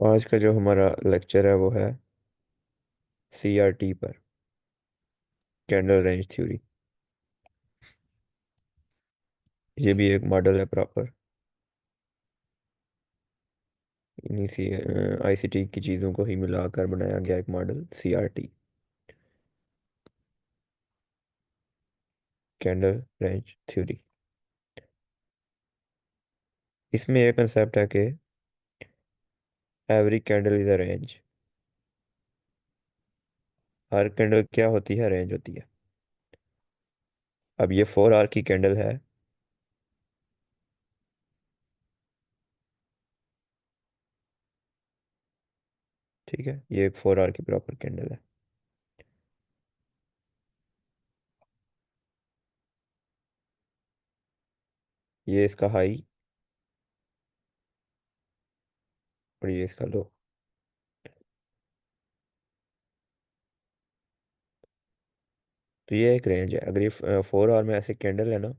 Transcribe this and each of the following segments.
आज का जो हमारा लेक्चर है वो है CRT पर, कैंडल रेंज थ्योरी। ये भी एक मॉडल है प्रॉपर, इन्हीं सी ICT की चीज़ों को ही मिलाकर बनाया गया एक model CRT, candle range theory. इसमें एक कंसेप्ट है कि every candle is a range. Her candle क्या होती है? रेंज होती है। अब ये 4 आवर की कैंडल है। ठीक है, ये एक 4 आवर की प्रॉपर कैंडल है। ये इसका हाई और ये इसका लो। तो ये एक रेंज है। अगर ये 4 आवर में ऐसे कैंडल है ना,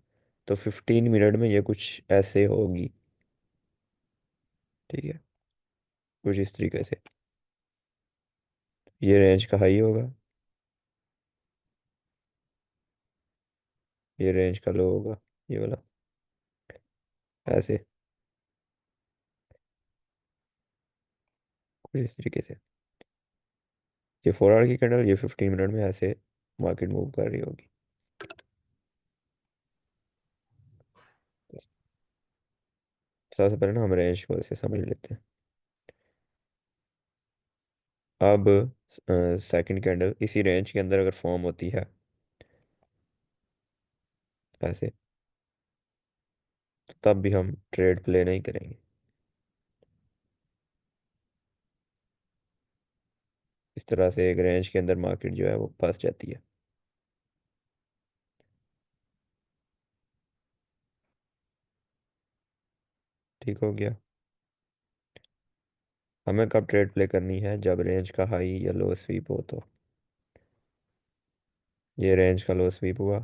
तो 15 मिनट में ये कुछ ऐसे होगी। ठीक है, कुछ इस तरीके से। ये रेंज का हाई होगा, ये रेंज का लो होगा, ये वाला, ऐसे कुछ इस तरीके से। ये 4 आवर की कैंडल, ये 15 मिनट में ऐसे मार्केट मूव कर रही होगी। सबसे पहले ना हम रेंज को ऐसे समझ लेते हैं। अब सेकंड कैंडल इसी रेंज के अंदर अगर फॉर्म होती है ऐसे, तो तब भी हम ट्रेड प्ले नहीं करेंगे। इस तरह से एक रेंज के अंदर मार्केट जो है वो फंस जाती है। ठीक हो गया। हमें कब ट्रेड प्ले करनी है? जब रेंज का हाई या लो स्वीप हो तो। ये रेंज का लो स्वीप हुआ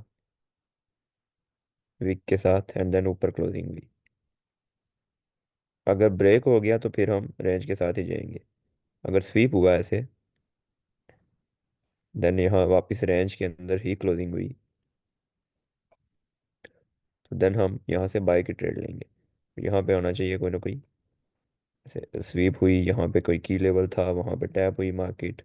वीक के साथ, एंड देन ऊपर क्लोजिंग हुई। अगर ब्रेक हो गया तो फिर हम रेंज के साथ ही जाएंगे। अगर स्वीप हुआ ऐसे, देन यहाँ वापस रेंज के अंदर ही क्लोजिंग हुई, तो देन हम यहाँ से बाय की ट्रेड लेंगे। यहाँ पे होना चाहिए कोई ना कोई, जैसे स्वीप हुई, यहाँ पे कोई की लेवल था, वहाँ पे टैप हुई मार्केट,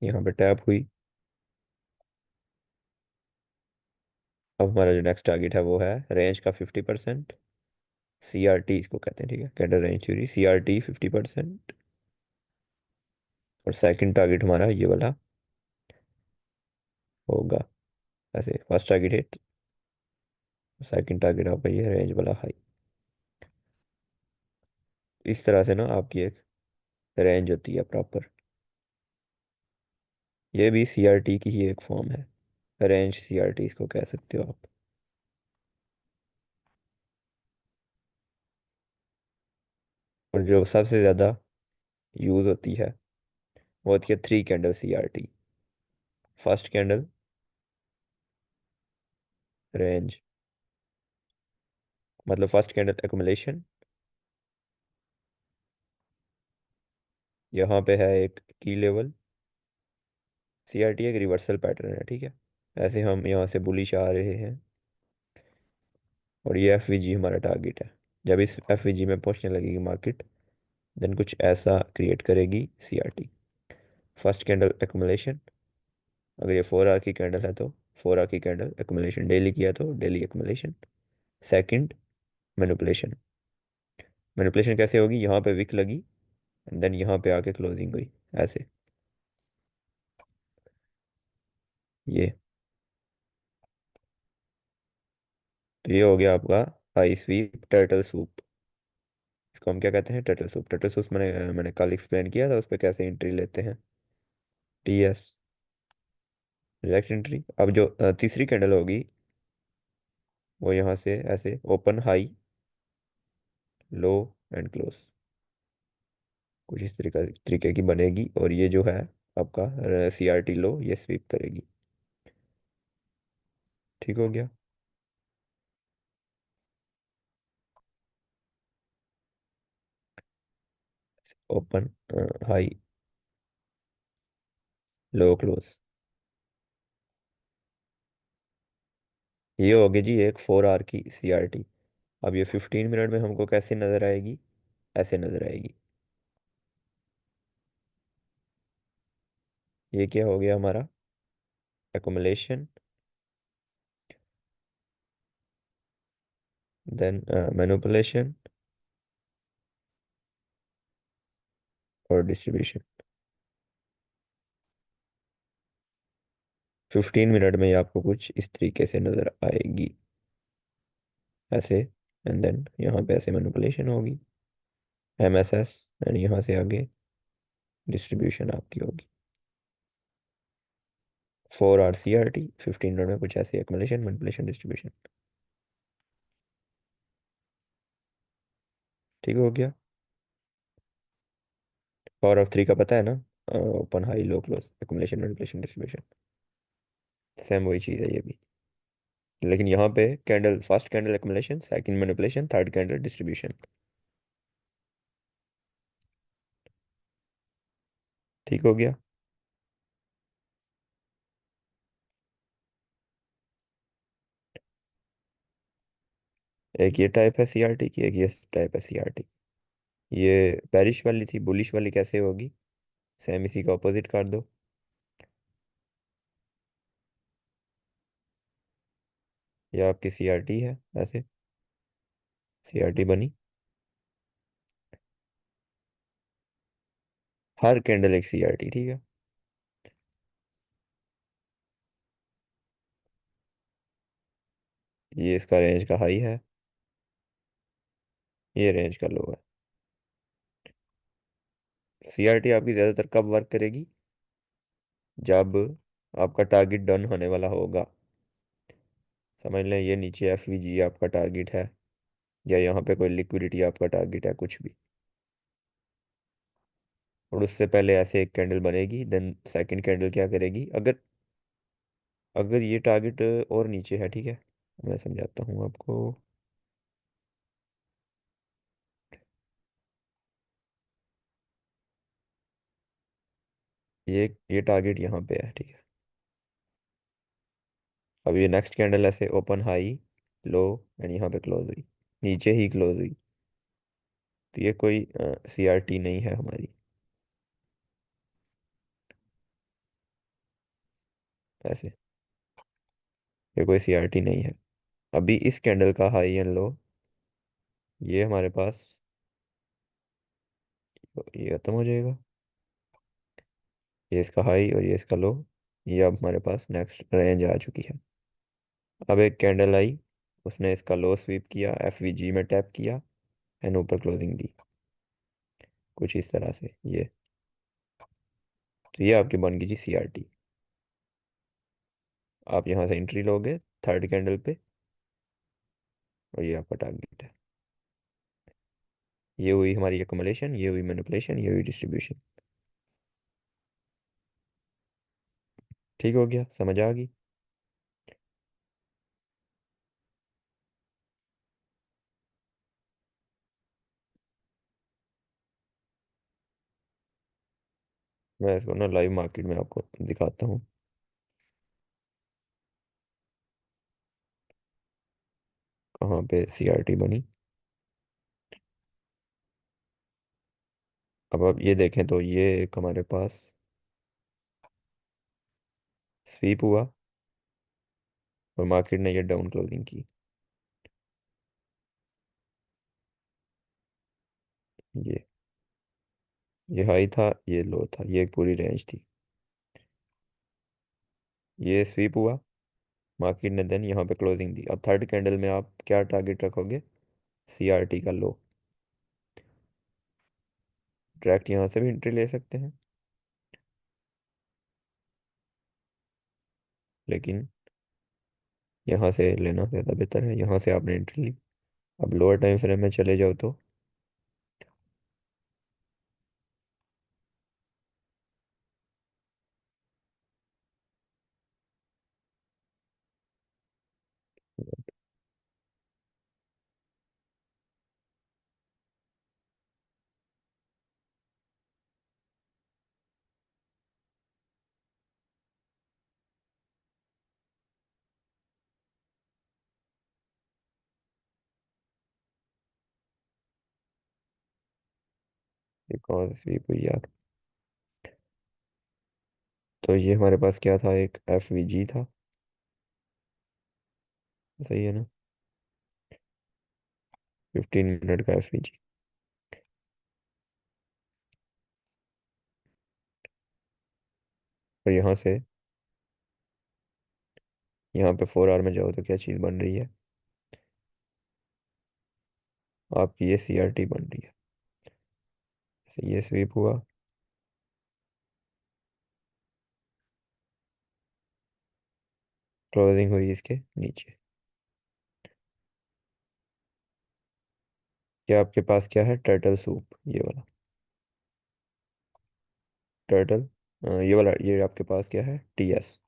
यहाँ पे टैप हुई। अब हमारा जो नेक्स्ट टारगेट है वो है रेंज का 50%। CRT इसको कहते हैं, ठीक है, कैंडल रेंज थ्योरी, CRT 50%। और सेकंड टारगेट हमारा ये वाला होगा, ऐसे first target hit, second target आपका ये रेंज वाला हाई। इस तरह से ना आपकी एक रेंज होती है प्रॉपर। ये भी CRT की ही एक फॉर्म है, रेंज CRT इसको कह सकते हो आप। और जो सबसे ज़्यादा यूज़ होती है वो होती है 3 candle CRT। First candle range, मतलब फर्स्ट कैंडल एक्युमुलेशन। यहाँ पे है एक की लेवल। CRT एक रिवर्सल पैटर्न है, ठीक है। ऐसे हम यहाँ से बुलिश आ रहे हैं और ये FVG हमारा टारगेट है। जब इस FVG में पहुँचने लगेगी मार्केट, देन कुछ ऐसा क्रिएट करेगी CRT। First candle accumulation. अगर ये 4 आवर की कैंडल है तो 4 आवर की कैंडल एक्युमुलेशन, डेली किया तो daily accumulation. Second, manipulation. Manipulation कैसे होगी? यहाँ पे विक लगी, एंड देन यहाँ पे आके क्लोजिंग हुई ऐसे। ये तो ये हो गया आपका हाई स्वीप टर्टल सूप। इसको हम क्या कहते हैं? Turtle soup. टर्टल सूप मैंने कल एक्सप्लेन किया था, उस पर कैसे एंट्री लेते हैं। TS, direct entry. अब जो तीसरी कैंडल होगी वो यहाँ से ऐसे open high low and close, कुछ इस तरीके की बनेगी। और ये जो है आपका CRT लो, ये स्वीप करेगी। ठीक हो गया। Open, high, low, close. ये होगी जी एक 4 आवर की सीआरटी। अब ये 15 मिनट में हमको कैसे नजर आएगी? ऐसे नजर आएगी। ये क्या हो गया हमारा? एकुमुलेशन, देन मैनिपुलेशन और डिस्ट्रीब्यूशन। 15 मिनट में ये आपको कुछ इस तरीके से नजर आएगी, ऐसे। एंड देन यहाँ पे ऐसे मैनिपुलेशन होगी, एमएसएस। एंड यहाँ से आगे डिस्ट्रीब्यूशन आपकी होगी। 4 आवर सीआरटी, 15 मिनट में कुछ ऐसे एक्युमुलेशन, मैनिपुलेशन, डिस्ट्रीब्यूशन। ठीक हो गया। पावर ऑफ 3 का पता है ना? Open, high, low, close, accumulation, manipulation, distribution. Same वही चीज़ है ये भी, लेकिन यहाँ पे candle, first candle accumulation, second manipulation, third candle distribution. ठीक हो गया। एक ये टाइप है सीआरटी की, एक ये टाइप है सीआरटी। ये पेरिश वाली थी, बुलिश वाली कैसे होगी? सेम इसी का ऑपोजिट कर दो। ये आपकी सीआरटी है, ऐसे सीआरटी बनी। हर कैंडल एक सीआरटी, ठीक है। ये इसका रेंज का हाई है, ये रेंज का लो है। सीआरटी आपकी ज़्यादातर कब वर्क करेगी? जब आपका टारगेट डन होने वाला होगा। समझ लें ये नीचे एफवीजी आपका टारगेट है, या यहाँ पे कोई लिक्विडिटी आपका टारगेट है, कुछ भी। और उससे पहले ऐसे एक कैंडल बनेगी, देन सेकंड कैंडल क्या करेगी? अगर अगर ये टारगेट और नीचे है, ठीक है, मैं समझाता हूँ आपको। ये टारगेट यहाँ पे है, ठीक है। अब ये नेक्स्ट कैंडल ऐसे ओपन, हाई, लो, एंड यहाँ पे क्लोज हुई, नीचे ही क्लोज हुई। तो ये कोई सीआरटी नहीं है हमारी, ऐसे। ये कोई सीआरटी नहीं है। अभी इस कैंडल का हाई एंड लो, ये हमारे पास, ये खत्म हो जाएगा। ये इसका हाई और ये इसका लो, ये अब हमारे पास नेक्स्ट रेंज आ चुकी है। अब एक कैंडल आई, उसने इसका लो स्वीप किया, एफवीजी में टैप किया, एंड ऊपर क्लोजिंग दी, कुछ इस तरह से ये। तो ये आपकी बन गई जी सीआरटी। आप यहाँ से एंट्री लोगे थर्ड कैंडल पे, और ये आपका टारगेट है। ये हुई हमारी एकमुलेशन, ये हुई मैनिपुलेशन, ये हुई डिस्ट्रीब्यूशन। ठीक हो गया, समझ आ गई। मैं इसको ना लाइव मार्केट में आपको दिखाता हूँ, कहाँ पे सीआरटी बनी। अब आप ये देखें तो ये एक हमारे पास स्वीप हुआ, और मार्केट ने ये डाउन क्लोजिंग की। ये ये हाई था, ये लो था, ये एक पूरी रेंज थी। ये स्वीप हुआ, मार्केट ने देन यहाँ पे क्लोजिंग दी। अब थर्ड कैंडल में आप क्या टारगेट रखोगे? सीआरटी का लो। डायरेक्ट यहाँ से भी एंट्री ले सकते हैं, लेकिन यहाँ से लेना ज़्यादा बेहतर है। यहाँ से आपने एंट्री ली। अब लोअर टाइम फ्रेम में चले जाओ तो ये कौन सी स्वीप हुई यार? तो ये हमारे पास क्या था, एक एफ वी जी था। सही है ना? 15 मिनट का एफ वी जी। और यहाँ से यहाँ पे 4 आवर में जाओ तो क्या चीज़ बन रही है? आपकी ये सी आर टी बन रही है। तो ये स्वीप हुआ। क्लोजिंग हुई इसके नीचे। क्या आपके पास क्या है? टर्टल सूप, ये वाला। टर्टल, ये वाला, ये आपके पास क्या है? T S,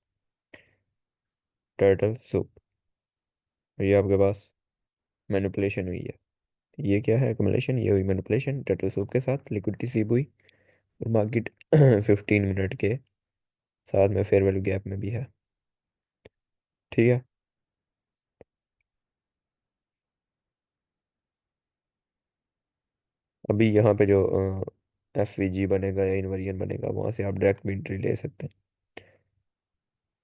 turtle soup. और ये आपके पास मैनिपुलेशन हुई है। ये क्या है? एक्युमुलेशन। ये हुई मैनिपुलेशन टर्टल सूप के साथ, लिक्विड की स्वीप हुई। और मार्केट 15 मिनट के साथ में फेयर वैल्यू गैप में भी है। ठीक है। अभी यहाँ पे जो एफ वी जी बनेगा या इनवेरियन बनेगा, वहाँ से आप डायरेक्ट भी एंट्री ले सकते हैं।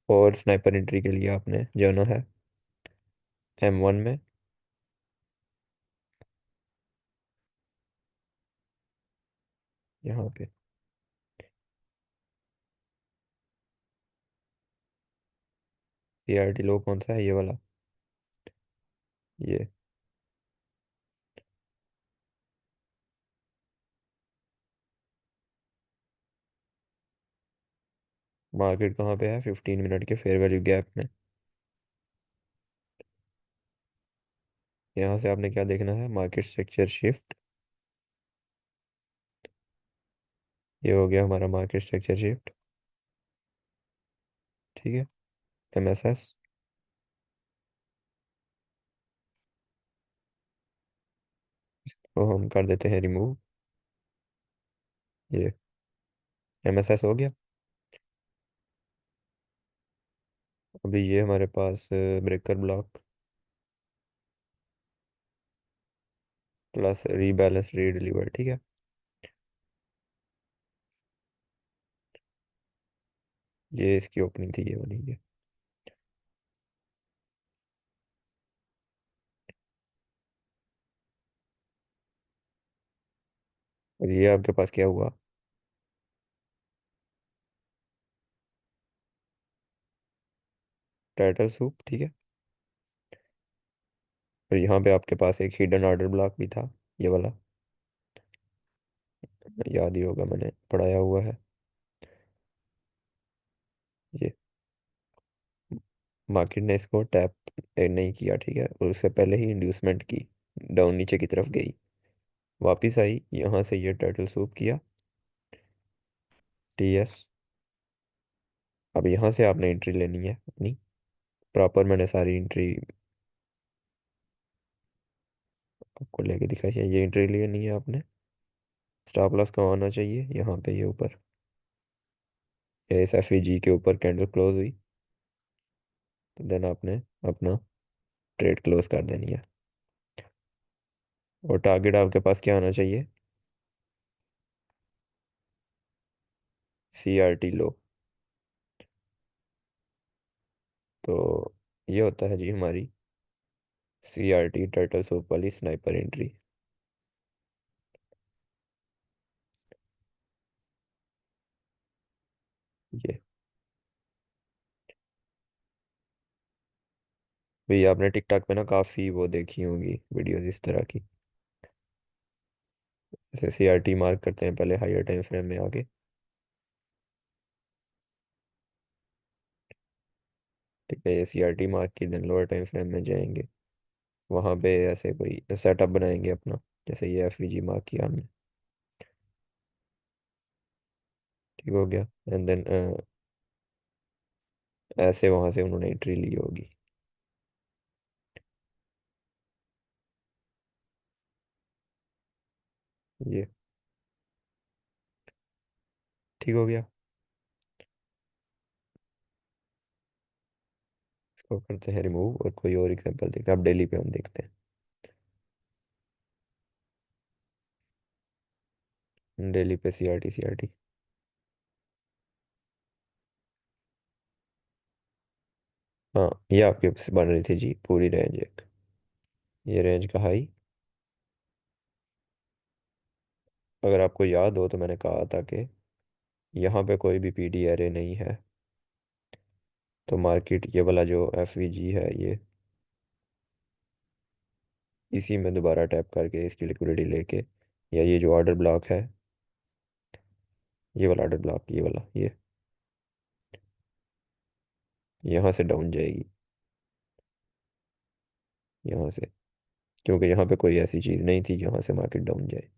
और स्नाइपर एंट्री के लिए आपने जाना है M1 में। यहाँ पे सी आर टी लो कौन सा है? ये वाला। ये मार्केट कहाँ पे है? 15 मिनट के फेयर वैल्यू गैप में। यहाँ से आपने क्या देखना है? Market structure shift. ये हो गया हमारा मार्केट स्ट्रक्चर शिफ्ट। ठीक है। एम एस एस को हम कर देते हैं रिमूव। ये एम एस एस हो गया। अभी ये हमारे पास ब्रेकर ब्लॉक प्लस रीबैलेंस रीडिलीवर। ठीक है। ये इसकी ओपनिंग थी, ये वाली ये। और ये आपके पास क्या हुआ? Title soup. ठीक है। और यहाँ पे आपके पास एक हिडन ऑर्डर ब्लॉक भी था, ये वाला। याद ही होगा, मैंने पढ़ाया हुआ है। ये मार्केट ने इसको टैप नहीं किया, ठीक है, और उससे पहले ही इंड्यूसमेंट की, डाउन नीचे की तरफ गई, वापिस आई, यहाँ से ये टर्टल सूप किया, टी एस। अब यहाँ से आपने एंट्री लेनी है अपनी प्रॉपर। मैंने सारी एंट्री आपको लेके दिखाई है। ये एंट्री लेनी है आपने। स्टॉप लॉस कहाँ आना चाहिए? यहाँ पे, ये ऊपर। ये इस एफ जी के ऊपर कैंडल क्लोज हुई, तो देन आपने अपना ट्रेड क्लोज कर देनी है। और टारगेट आपके पास क्या आना चाहिए? C R T low. तो ये होता है जी हमारी C R T turtle soup वाली स्नाइपर एंट्री। ये भाई, आपने टिकटॉक पे ना काफ़ी वो देखी होंगी वीडियोस इस तरह की। जैसे सी आर टी मार्क करते हैं पहले हायर टाइम फ्रेम में आगे। ठीक है। ये सी आर टी मार्क की देन लोअर टाइम फ्रेम में जाएंगे, वहाँ पे ऐसे कोई सेटअप बनाएंगे अपना, जैसे ये एफ वी जी मार्क किया हमने। ठीक हो गया। एंड देन ऐसे वहाँ से उन्होंने एंट्री ली होगी। ये ठीक हो गया। इसको करते हैं रिमूव और कोई और एग्जांपल देखते हैं। अब डेली पे हम देखते हैं। डेली पे सी आर टी। हाँ, ये आपके बन रही थी जी पूरी रेंज एक। ये रेंज का हाई। अगर आपको याद हो तो मैंने कहा था कि यहाँ पे कोई भी पी डी एरे नहीं है, तो मार्केट ये वाला जो एफ वी जी है ये, इसी में दोबारा टैप करके इसकी लिक्विडिटी लेके, या ये जो ऑर्डर ब्लॉक है, ये वाला ऑर्डर ब्लॉक, ये वाला, ये यहाँ से डाउन जाएगी, यहाँ से, क्योंकि यहाँ पे कोई ऐसी चीज़ नहीं थी जहाँ से मार्केट डाउन जाए।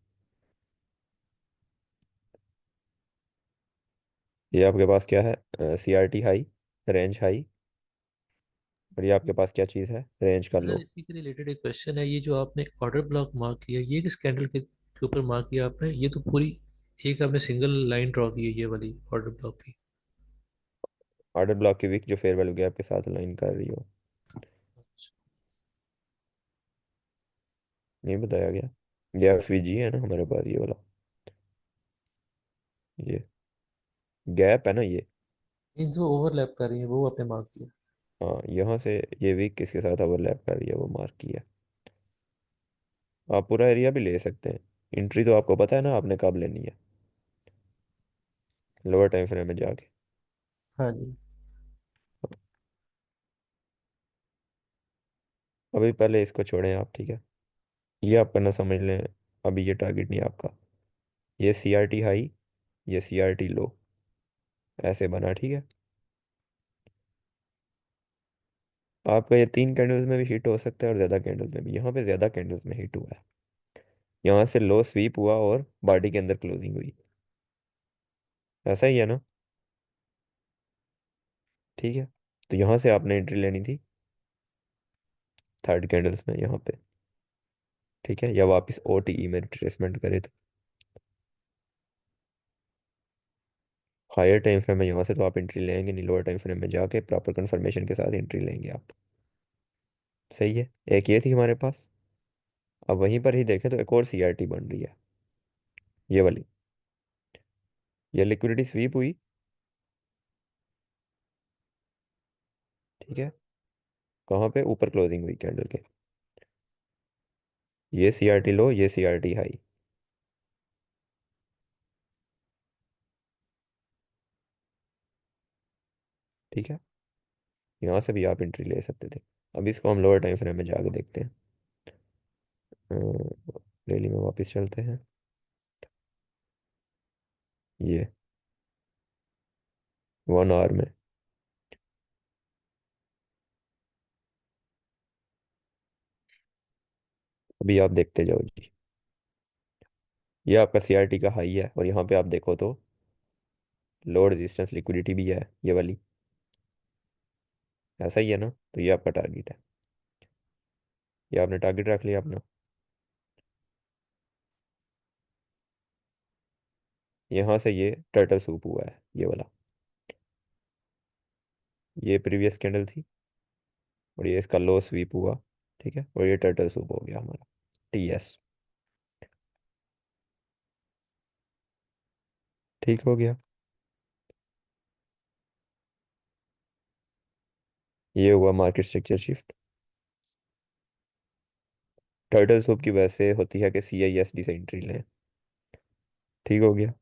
ये आपके पास क्या है, C R T high, range high. और ये आपके पास क्या चीज़ है, रेंज का सर लो। इसी के रिलेटेड एक क्वेश्चन है, ये जो आपने ऑर्डर ब्लॉक मार्क किया ये किस कैंडल के ऊपर मार्क किया आपने? ये तो पूरी एक आपने सिंगल लाइन ड्रॉ की है ये वाली ऑर्डर ब्लॉक की। ऑर्डर ब्लॉक की वीक जो फेयर वैल्यू गैप के साथ लाइन कर रही हो, नहीं बताया गया। ये एफ वी जी है ना हमारे पास, ये वाला, ये गैप है ना ये। इन जो ओवरलैप कर रही है वो आपने मार्क किया। हाँ, यहाँ से ये वीक किसके साथ ओवरलैप कर रही है वो मार्क किया। आप पूरा एरिया भी ले सकते हैं। एंट्री तो आपको पता है ना आपने कब लेनी है, लोअर टाइम फ्रेम में जाके। हाँ जी। अभी पहले इसको छोड़ें आप, ठीक है। ये आप करना समझ लें, अभी ये टारगेट नहीं है आपका। ये सी आर टी हाई, ये सी आर टी लो, ऐसे बना, ठीक है। आपका ये 3 कैंडल्स में भी हिट हो सकता है और ज़्यादा कैंडल्स में भी, यहाँ पे ज़्यादा कैंडल्स में हिट हुआ है। यहाँ से लो स्वीप हुआ और बॉडी के अंदर क्लोजिंग हुई, ऐसा ही है ना। ठीक है, तो यहाँ से आपने एंट्री लेनी थी 3rd कैंडल्स में यहाँ पे, ठीक है, या वापस ओ टी ई में रिट्रेसमेंट करे तो। हायर टाइम फ्रेम में यहाँ से तो आप एंट्री लेंगे नहीं, लोअर टाइम फ्रेम में जाके प्रॉपर कंफर्मेशन के साथ एंट्री लेंगे आप। सही है, एक ये थी हमारे पास। अब वहीं पर ही देखें तो एक और सी आर टी बन रही है, ये वाली। ये लिक्विडिटी स्वीप हुई, ठीक है। कहाँ पे, ऊपर क्लोजिंग हुई कैंडल के। ये सी आर टी लो, ये सी आर टी हाई, ठीक है। यहाँ से भी आप एंट्री ले सकते थे। अब इसको हम लोअर टाइम फ्रेम में जाके देखते हैं। डेली में वापस चलते हैं। ये 1 आवर में, अभी आप देखते जाओ जी। ये आपका सी आर टी का हाई है, और यहाँ पे आप देखो तो लोअर रेजिस्टेंस लिक्विडिटी भी है, ये वाली। ऐसा ही है ना, तो ये आपका टारगेट है। ये आपने टारगेट रख लिया अपना। यहाँ से ये टर्टल सूप हुआ है, ये वाला। ये प्रीवियस कैंडल थी, और ये इसका लो स्वीप हुआ, ठीक है, और ये टर्टल सूप हो गया हमारा, टी एस। ठीक हो गया। ये हुआ market structure shift. Turtle soup की वजह से होती है कि सी आई एस डी से एंट्री लें। ठीक हो गया,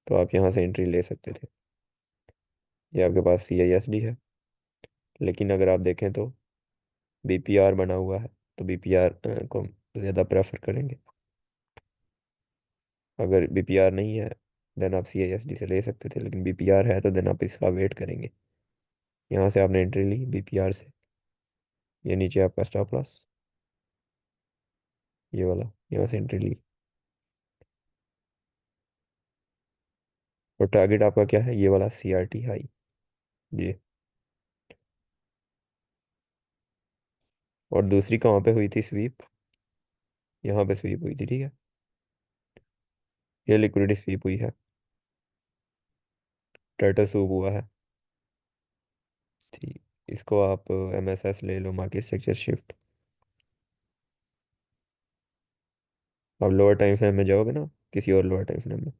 तो आप यहाँ से एंट्री ले सकते थे। ये आपके पास सी आई एस डी है, लेकिन अगर आप देखें तो बी पी आर बना हुआ है, तो बी पी आर को ज़्यादा प्रेफर करेंगे। अगर बी पी आर नहीं है देन आप सी आई एस डी से ले सकते थे, लेकिन बी पी आर है तो देन आप इसका वेट करेंगे। यहाँ से आपने एंट्री ली बी पी आर से, ये नीचे आपका स्टॉप लॉस, ये वाला, यहाँ से एंट्री ली। और टारगेट आपका क्या है, ये वाला सी आर टी हाई, ये। और दूसरी कहाँ पे हुई थी स्वीप, यहाँ पे स्वीप हुई थी, ठीक है। ये लिक्विडिटी स्वीप हुई है, टर्टल सूप हुआ है, ठीक। इसको आप एम एस एस ले लो, मार्केट स्ट्रक्चर शिफ्ट। आप लोअर टाइम फ्रेम में जाओगे ना, किसी और लोअर टाइम फ्रेम में,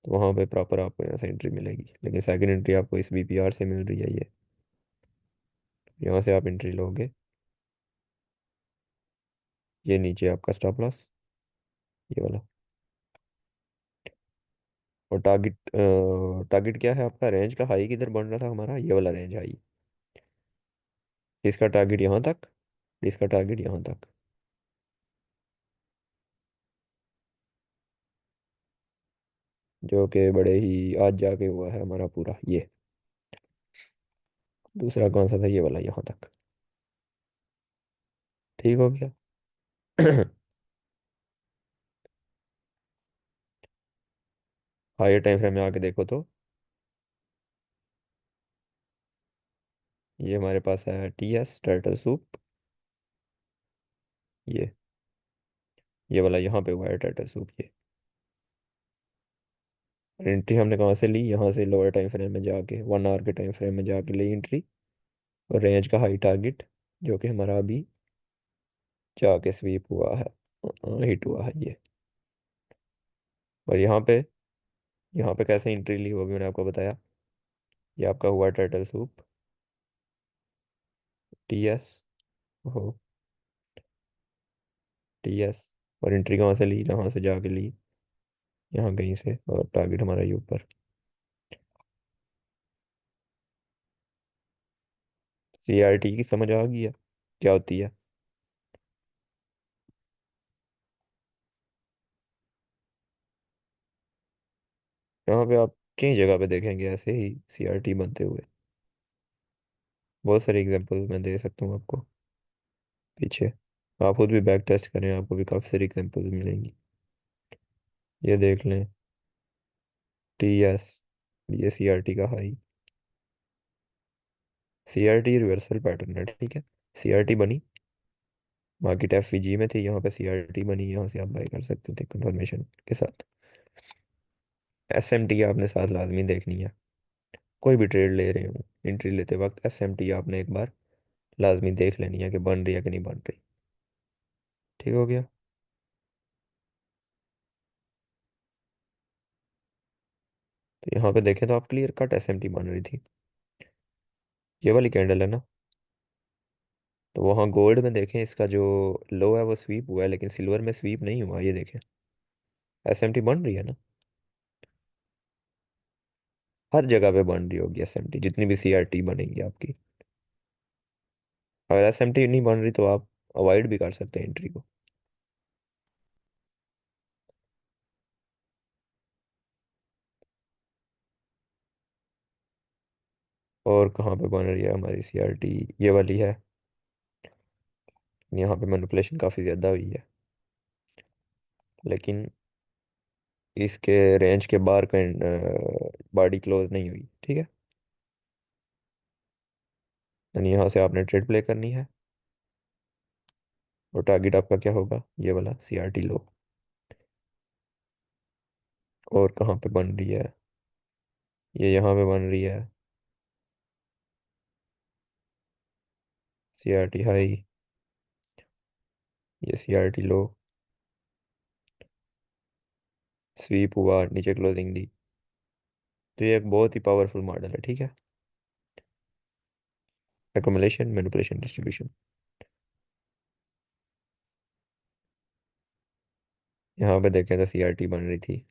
तो वहाँ पे प्रॉपर आपको यहाँ से एंट्री मिलेगी, लेकिन सेकंड एंट्री आपको इस बीपीआर से मिल रही है। ये यहाँ से आप एंट्री लोगे, ये नीचे आपका स्टॉप लॉस, ये वाला। और टारगेट, टारगेट क्या है आपका, रेंज का हाई किधर बन रहा था हमारा, ये वाला रेंज हाई। इसका टारगेट यहाँ तक, इसका टारगेट यहाँ तक। जो कि बड़े ही आज जाके हुआ है हमारा पूरा ये। दूसरा कौन सा था, ये वाला यहाँ तक। ठीक हो गया। हायर टाइम फ्रेम में आके देखो तो ये हमारे पास है टी एस टर्टल सूप, ये वाला यहाँ पे हुआ है टर्टल सूप ये। एंट्री हमने कहाँ से ली, यहाँ से लोअर टाइम फ्रेम में जाके 1 आवर के टाइम फ्रेम में जाके ली एंट्री। और रेंज का हाई टारगेट जो कि हमारा अभी जाके स्वीप हुआ है, हिट हुआ है ये। और यहाँ पे कैसे एंट्री ली वो भी मैंने आपको बताया। ये आपका हुआ टर्टल सूप, टी एस, हो, टी एस। और एंट्री कहाँ से ली, यहाँ से जाके ली, यहाँ कहीं से, और टारगेट हमारा ये ऊपर। सी आर टी की समझ आ गई है क्या होती है। यहाँ पे आप कई जगह पे देखेंगे ऐसे ही सी आर टी बनते हुए। बहुत सारे एग्जांपल्स मैं दे सकता हूँ आपको पीछे। आप खुद भी बैक टेस्ट करें, आपको भी काफ़ी सारी एग्जांपल्स मिलेंगी। ये देख लें, टी एस, ये सी आर टी का high. C R T reversal pattern है, ठीक है। सी आर टी बनी, मार्केट एफ जी में थी, यहाँ पे सी आर टी बनी, यहाँ से आप बाय कर सकते थे कंफर्मेशन के साथ। एस एम टी आपने साथ लाजमी देखनी है, कोई भी ट्रेड ले रहे हो, एंट्री लेते वक्त एस एम टी आपने एक बार लाजमी देख लेनी है कि बन रही है कि नहीं बन रही। ठीक हो गया। तो यहाँ पे देखें तो आप clear cut S M T बन रही थी, ये वाली कैंडल है ना। तो वहाँ गोल्ड में देखें, इसका जो लो है वो स्वीप हुआ है, लेकिन सिल्वर में स्वीप नहीं हुआ, ये देखें। एस एम टी बन रही है ना, हर जगह पे बन रही होगी एस एम टी, जितनी भी सी आर टी बनेगी आपकी। अगर एस एम टी नहीं बन रही तो आप अवॉइड भी कर सकते हैं एंट्री को। और कहाँ पे बन रही है हमारी सी आर टी, ये वाली है। यहाँ पे मैनिपुलेशन काफ़ी ज़्यादा हुई है, लेकिन इसके रेंज के बाहर का बॉडी क्लोज नहीं हुई, ठीक है। यानी यहाँ से आपने ट्रेड प्ले करनी है, और टारगेट आपका क्या होगा, ये वाला सी आर टी लो। और कहाँ पे बन रही है, ये यहाँ पे बन रही है, सी आर टी हाई, ये सी आर टी लो, स्वीप हुआ, नीचे क्लोजिंग दी। तो ये एक बहुत ही पावरफुल मॉडल है, ठीक है। Accumulation, manipulation, distribution. यहाँ पे देखें तो सी आर टी बन रही थी,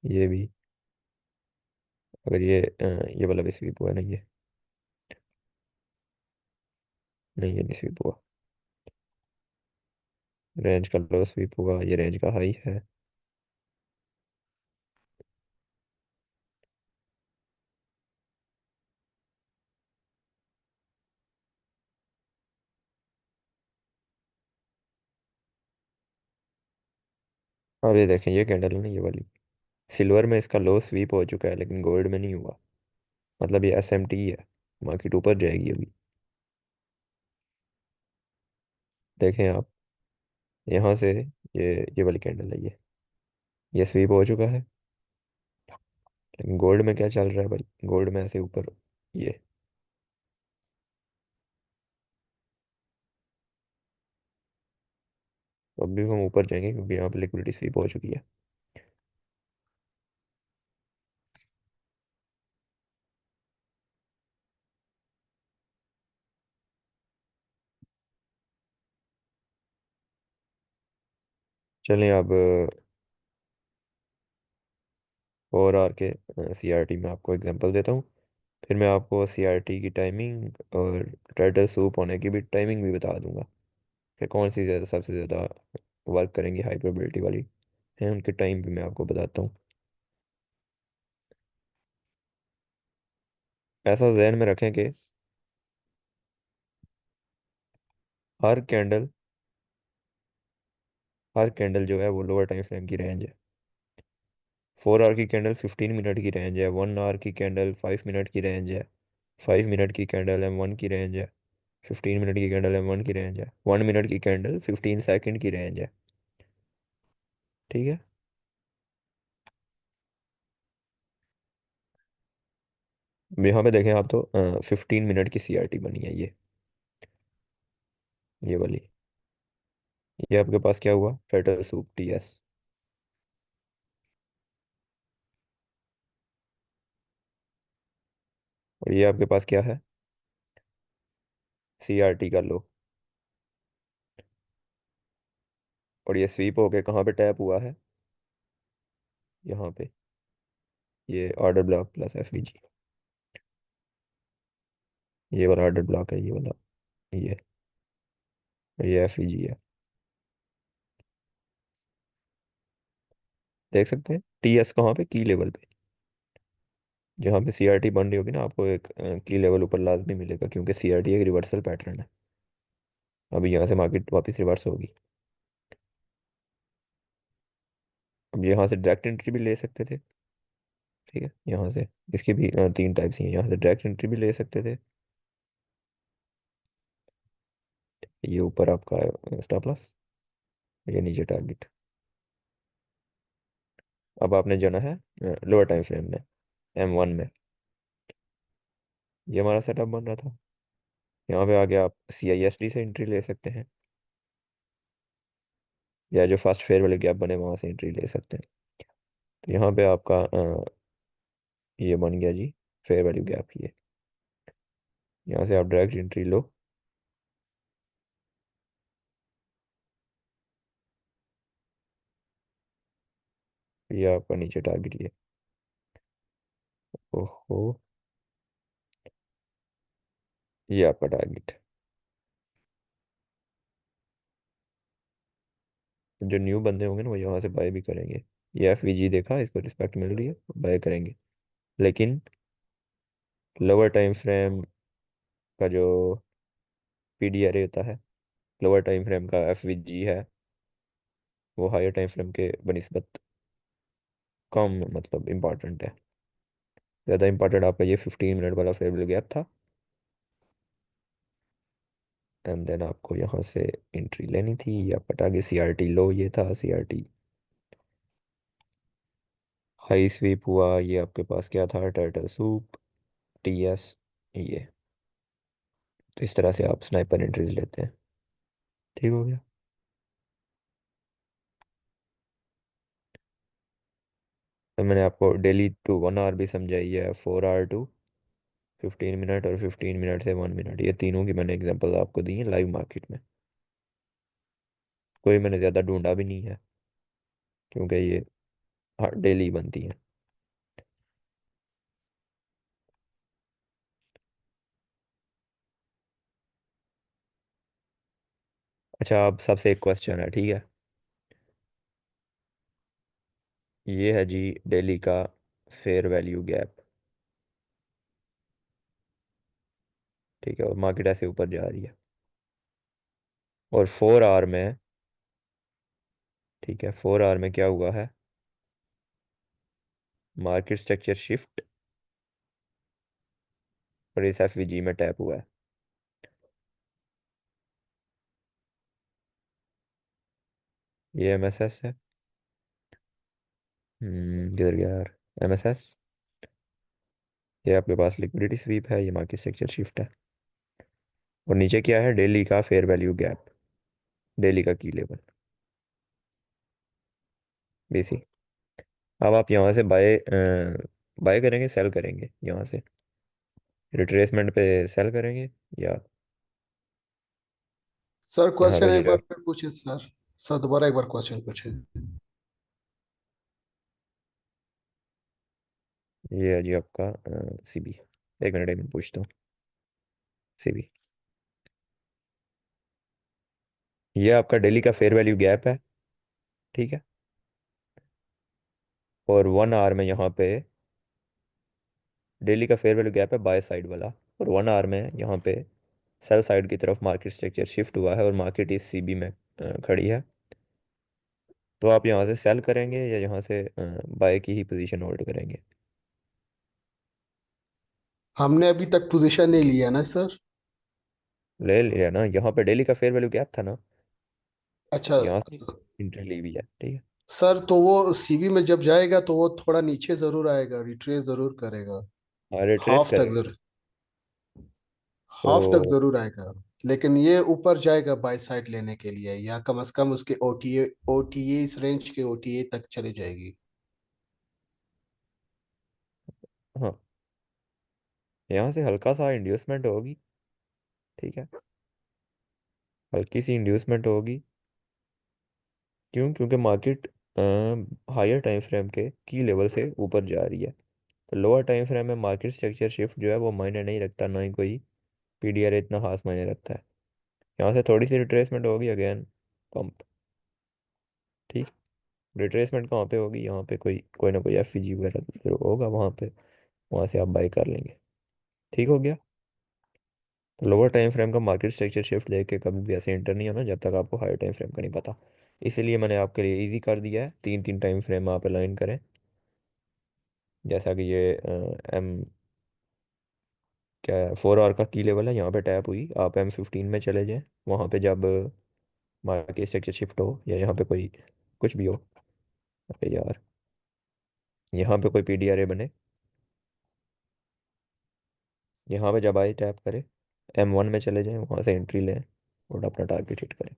ये भी। अगर ये वाला भी स्वीप हुआ, नहीं ये, नहीं ये नहीं स्वीप हुआ। रेंज का लो स्वीप हुआ, ये रेंज का हाई है। अब ये देखें, ये कैंडल है ना, ये वाली, सिल्वर में इसका लो स्वीप हो चुका है, लेकिन गोल्ड में नहीं हुआ। मतलब ये एस एम टी है, मार्केट ऊपर जाएगी अभी। देखें आप, यहाँ से ये वाली कैंडल है ये स्वीप हो चुका है, लेकिन गोल्ड में क्या चल रहा है भाई, गोल्ड में ऐसे ऊपर, ये अब भी हम ऊपर जाएंगे क्योंकि यहाँ पे लिक्विडिटी स्वीप हो चुकी है। चलें अब 4 आवर के CRT में आपको एग्जांपल देता हूँ। फिर मैं आपको CRT की टाइमिंग और टर्टल सूप होने की भी टाइमिंग भी बता दूंगा कि कौन सी ज़्यादा सबसे ज़्यादा वर्क करेंगी, हाई प्रोबेबिलिटी वाली है, उनके टाइम भी मैं आपको बताता हूँ। ऐसा जहन में रखें कि हर कैंडल हर कैंडल जो है वो लोअर टाइम फ्रेम की रेंज है। 4 आवर की कैंडल 15 मिनट की रेंज है, 1 आवर की कैंडल 5 मिनट की रेंज है, 5 मिनट की कैंडल M1 की रेंज है, 15 मिनट की कैंडल M1 की रेंज है, 1 मिनट की कैंडल 15 सेकेंड की रेंज है। ठीक है। अब यहाँ पे देखें आप तो 15 मिनट की CRT बनी है ये वाली। ये आपके पास क्या हुआ, फेटर सूप TS। और ये आपके पास क्या है, CRT का लो। और ये स्वीप होके कहाँ पे टैप हुआ है, यहाँ पे, ये ऑर्डर ब्लॉक प्लस FVG। ये वाला ऑर्डर ब्लॉक है, ये वाला, ये FVG है। देख सकते हैं TS कहाँ पे, की लेवल पे। जहाँ पे CRT बन रही होगी ना, आपको एक की लेवल ऊपर लाजमी मिलेगा क्योंकि CRT एक रिवर्सल पैटर्न है। अभी यहाँ से मार्केट वापस रिवर्स होगी। अब यहाँ से डायरेक्ट एंट्री भी ले सकते थे। ठीक है, यहाँ से इसकी भी 3 टाइप्स हैं। यहाँ से डायरेक्ट एंट्री भी ले सकते थे। ये ऊपर आपका स्टॉप लॉस, ये नीचे टारगेट। अब आपने जाना है लोअर टाइम फ्रेम में, M1 में। ये हमारा सेटअप बन रहा था। यहाँ पे आगे आप CISD से एंट्री ले सकते हैं, या जो फर्स्ट फेयर वाले गैप बने वहाँ से एंट्री ले सकते हैं। तो यहाँ पे आपका ये बन गया जी, फेयर वैल्यू गैप। ये यहाँ से आप डायरेक्ट एंट्री लो। ये आपका नीचे टारगेट ये। ओहो, ये आपका टारगेट। जो न्यू बंदे होंगे ना वो यहाँ से बाय भी करेंगे। ये FVG देखा, इसको रिस्पेक्ट मिल रही है, बाय करेंगे। लेकिन लोअर टाइम फ्रेम का जो PDRA होता है, लोअर टाइम फ्रेम का FVG है, वो हायर टाइम फ्रेम के बनिस्बत कम मतलब इम्पॉर्टेंट है। ज़्यादा इम्पॉर्टेंट आपका ये 15 मिनट वाला फेयर वैल्यू गैप था। एंड देन आपको यहाँ से एंट्री लेनी थी, या पटाके CRT लो ये था, CRT हाई स्वीप हुआ। ये आपके पास क्या था, टर्टल सूप TS ये। तो इस तरह से आप स्नाइपर एंट्रीज लेते हैं। ठीक हो गया। तो मैंने आपको डेली टू 1 आवर भी समझाई है, 4 आवर टू 15 मिनट, और 15 मिनट से 1 मिनट, ये तीनों की मैंने एग्जांपल आपको दी है लाइव मार्केट में। कोई मैंने ज़्यादा ढूंढा भी नहीं है क्योंकि ये हर डेली बनती है। अच्छा, अब सबसे एक क्वेश्चन है, ठीक है। ये है जी डेली का फेयर वैल्यू गैप। ठीक है, और मार्केट ऐसे ऊपर जा रही है, और 4 आवर में, ठीक है, 4 आवर में क्या हुआ है, मार्केट स्ट्रक्चर शिफ्ट, और इस FVG में टैप हुआ है। ये MSS है। किधर गया यार, MSS। ये आपके पास लिक्विडिटी स्वीप है, ये मार्केट स्ट्रक्चर शिफ्ट है। और नीचे क्या है, डेली का फेयर वैल्यू गैप, डेली का की लेवल। BC। अब आप यहाँ से बाय बाय करेंगे, सेल करेंगे यहाँ से, रिट्रेसमेंट पे सेल करेंगे, या सर यहाँ पे क्वेश्चन जो एक बार फिर पूछिए सर। सर दोबारा एक बार क्वेश्चन पूछिए। ये है जी आपका CB। एक मिनट पूछता हूँ। CB, ये आपका डेली का फेयर वैल्यू गैप है, ठीक है। और 1 आवर में यहाँ पे डेली का फेयर वैल्यू गैप है बाय साइड वाला, और 1 आवर में यहाँ पे सेल साइड की तरफ मार्केट स्ट्रक्चर शिफ्ट हुआ है और मार्केट इस CB में खड़ी है। तो आप यहाँ से सेल करेंगे या यहाँ से बाय की ही पोजीशन होल्ड करेंगे? हमने अभी तक पोजीशन नहीं लिया ना सर। ले लिया ना, यहाँ पे डेली का फेयर वैल्यू गैप था ना, अच्छा। यहाँ से इंट्री ली हुई है, ठीक है। सर तो वो सीबी में जब जाएगा तो वो थोड़ा नीचे जरूर आएगा, रिट्रेस जरूर करेगा। हाँ, रिट्रेस हाफ तक करेगा। जरूर, हाफ तक तो जरूर आएगा। लेकिन ये ऊपर जाएगा बाई साइड लेने के लिए, या कम से कम उसके ओटीए इस रेंज के ओटीए तक चली जाएगी। हाँ, यहाँ से हल्का सा इंड्यूसमेंट होगी, ठीक है, हल्की सी इंड्यूसमेंट होगी। क्यों? क्योंकि मार्केट हायर टाइम फ्रेम के की लेवल से ऊपर जा रही है। तो लोअर टाइम फ्रेम में मार्केट स्ट्रक्चर शिफ्ट जो है वो मायने नहीं रखता, ना ही कोई PDR इतना खास मायने रखता है। यहाँ से थोड़ी सी रिट्रेसमेंट होगी, अगेन पंप, ठीक। रिट्रेसमेंट कहाँ पे होगी? यहाँ पे कोई कोई ना कोई FVG वगैरह जो होगा वहाँ पे, वहाँ से आप बाई कर लेंगे। ठीक हो गया। तो लोअर टाइम फ्रेम का मार्केट स्ट्रक्चर शिफ्ट देख के कभी भी ऐसे एंटर नहीं होना जब तक आपको हायर टाइम फ्रेम का नहीं पता। इसीलिए मैंने आपके लिए इजी कर दिया है, तीन तीन टाइम फ्रेम आप अलाइन करें। जैसा कि ये एम क्या है, 4 आवर का की लेवल है, यहाँ पे टैप हुई, आप M15 में चले जाएं। वहाँ पे जब मार्केट स्ट्रक्चर शिफ्ट हो या यहाँ पे कोई कुछ भी हो, अरे यार, यहाँ पे कोई PDRA बने, यहाँ पे जब आए टैप करें, M1 में चले जाएं, वहाँ से एंट्री लें और अपना टारगेट हिट करें।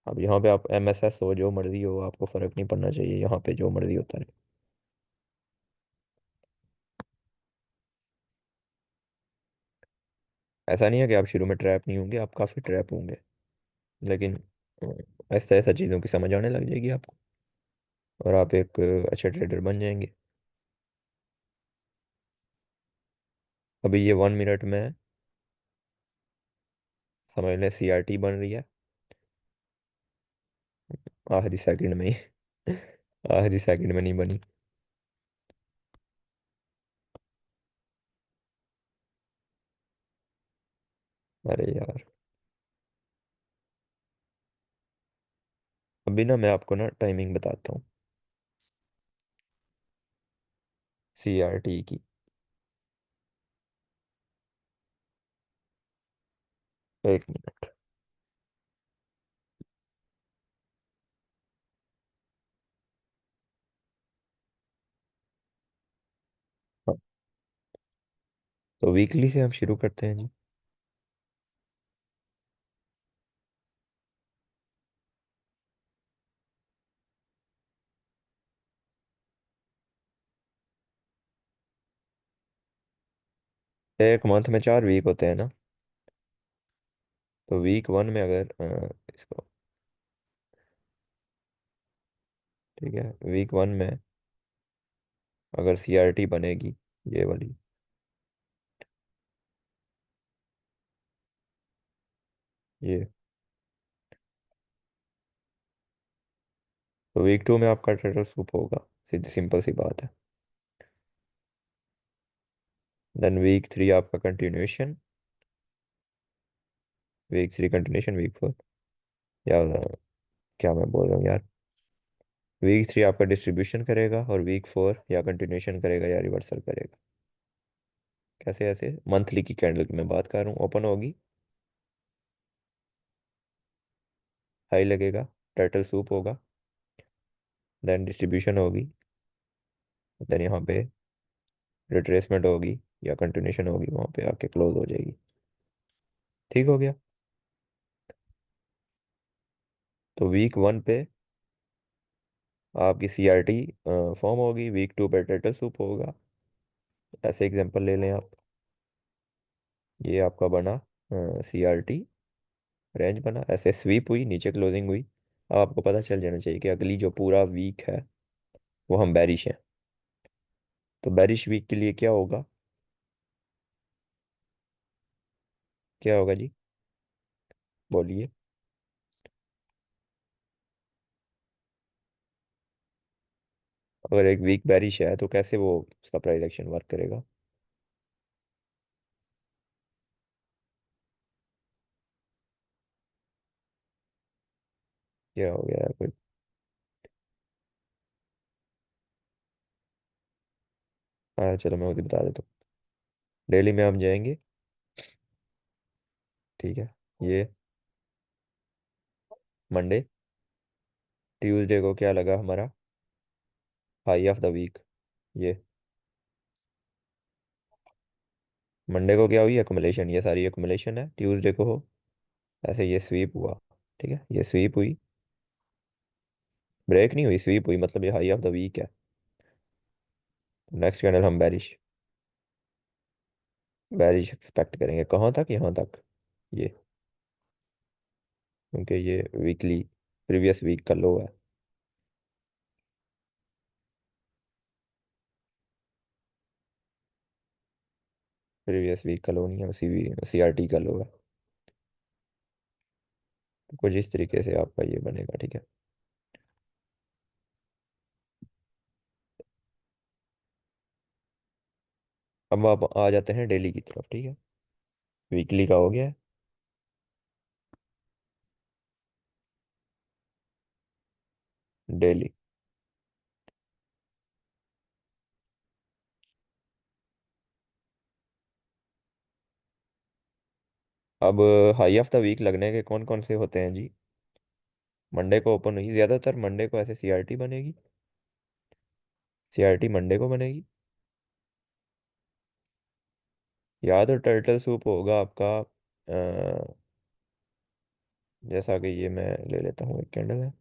अब यहाँ पे आप MSS हो, जो मर्जी हो, आपको फ़र्क नहीं पड़ना चाहिए, यहाँ पे जो मर्जी होता रहे। ऐसा नहीं है कि आप शुरू में ट्रैप नहीं होंगे, आप काफ़ी ट्रैप होंगे, लेकिन ऐसा ऐसा चीज़ों की समझ आने लग जाएगी आपको, और आप एक अच्छे ट्रेडर बन जाएंगे। अभी ये 1 मिनट में समझ लें CRT बन रही है, आखिरी सेकंड में ही आखिरी सेकंड में नहीं बनी। अरे यार, अभी ना मैं आपको ना टाइमिंग बताता हूँ CRT की। 1 मिनट। हाँ, तो वीकली से हम शुरू करते हैं जी। 1 मंथ में 4 वीक होते हैं ना, तो वीक 1 में अगर इसको, ठीक है, वीक 1 में अगर CRT बनेगी, ये वाली, ये, तो वीक 2 में आपका टर्टल सूप होगा, सीधी सिंपल सी बात है। देन वीक 3 आपका कंटिन्यूएशन, वीक 3 कंटिन्यूएशन, वीक 4, यार क्या मैं बोल रहा हूँ यार, वीक 3 आपका डिस्ट्रीब्यूशन करेगा, और वीक 4 या कंटिन्यूएशन करेगा या रिवर्सल करेगा। कैसे? ऐसे मंथली की कैंडल की मैं बात कर रहा हूँ, ओपन होगी, हाई लगेगा, टर्टल सूप होगा, देन डिस्ट्रीब्यूशन होगी, देन यहाँ पे रिट्रेसमेंट होगी या कंटिन्यूएशन होगी, वहाँ पे आके क्लोज हो जाएगी। ठीक हो गया। तो वीक 1 पे आपकी CRT फॉर्म होगी, वीक 2 पोटैटो सूप होगा। ऐसे एग्जांपल ले लें आप। ये आपका बना CRT रेंज बना, ऐसे स्वीप हुई, नीचे क्लोजिंग हुई। अब आपको पता चल जाना चाहिए कि अगली जो पूरा वीक है वो हम बैरिश हैं। तो बैरिश वीक के लिए क्या होगा? क्या होगा जी? बोलिए। अगर एक वीक बैरिश है तो कैसे वो उसका प्राइस एक्शन वर्क करेगा? क्या हो गया कोई? हाँ चलो मैं मुझे बता देता हूँ। डेली में हम जाएंगे, ठीक है। ये मंडे, ट्यूसडे को क्या लगा हमारा? High of the week. ये मंडे को क्या हुई? एकुमुलेशन, ये सारी एकुमुलेशन है। ट्यूसडे को हो ऐसे ये स्वीप हुआ, ठीक है, ये स्वीप हुई, ब्रेक नहीं हुई, स्वीप हुई, मतलब ये हाई ऑफ द वीक है। नेक्स्ट कैंडल हम बैरिश, बैरिश एक्सपेक्ट करेंगे कहाँ तक? यहाँ तक। ये क्योंकि ये वीकली प्रीवियस वीक का लो है। प्रीवियस वीक का लो नहीं है, CRT का लो है। तो कुछ इस तरीके से आपका ये बनेगा, ठीक है। अब आप आ जाते हैं डेली की तरफ, ठीक है। वीकली का हो गया है। डेली। अब हाई ऑफ द वीक लगने के कौन कौन से होते हैं जी? मंडे को ओपन हुई, ज्यादातर मंडे को ऐसे CRT बनेगी। CRT मंडे को बनेगी। या तो टर्टल सूप होगा आपका, जैसा कि ये मैं ले लेता हूँ, एक कैंडल है।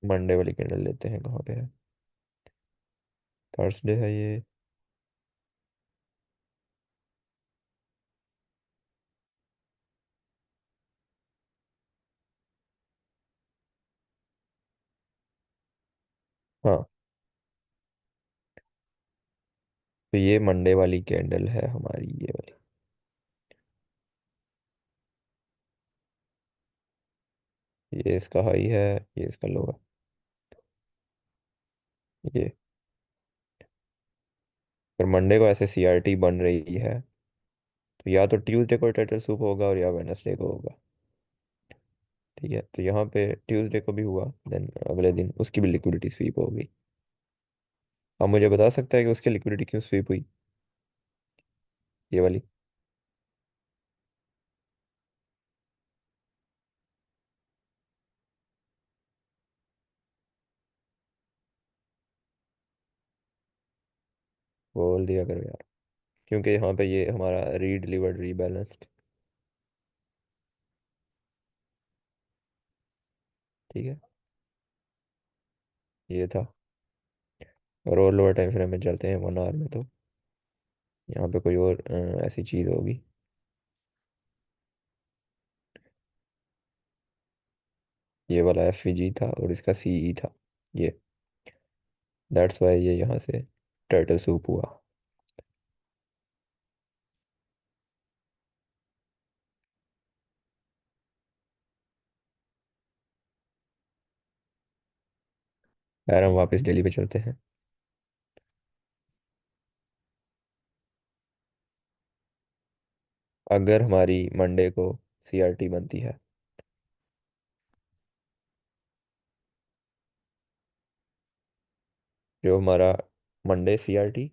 मंडे वाली कैंडल लेते हैं, कहाँ पे है? थर्सडे है ये। हाँ, तो ये मंडे वाली कैंडल है हमारी, ये वाली। ये इसका हाई है, ये इसका लो है। ये फिर मंडे को ऐसे CRT बन रही है, तो या तो ट्यूसडे को टर्टल सूप होगा और या वेनसडे को होगा, ठीक है। तो यहाँ पे ट्यूसडे को भी हुआ, देन अगले दिन उसकी भी लिक्विडिटी स्वीप हो गई। आप मुझे बता सकते हैं कि उसकी लिक्विडिटी क्यों स्वीप हुई, ये वाली? बोल दिया करो यार। क्योंकि यहाँ पे ये हमारा रीडिलीवर्ड रीबैलेंस्ड, ठीक है, ये था। और लोअर टाइम फ्रेम में चलते हैं 1 आवर में, तो यहाँ पे कोई और ऐसी चीज़ होगी। ये वाला FVG था और इसका CE था, ये दैट्स वाई ये यहाँ से टर्टल सूप हुआ। यार हम वापस दिल्ली पे चलते हैं। अगर हमारी मंडे को CRT बनती है, जो हमारा मंडे CRT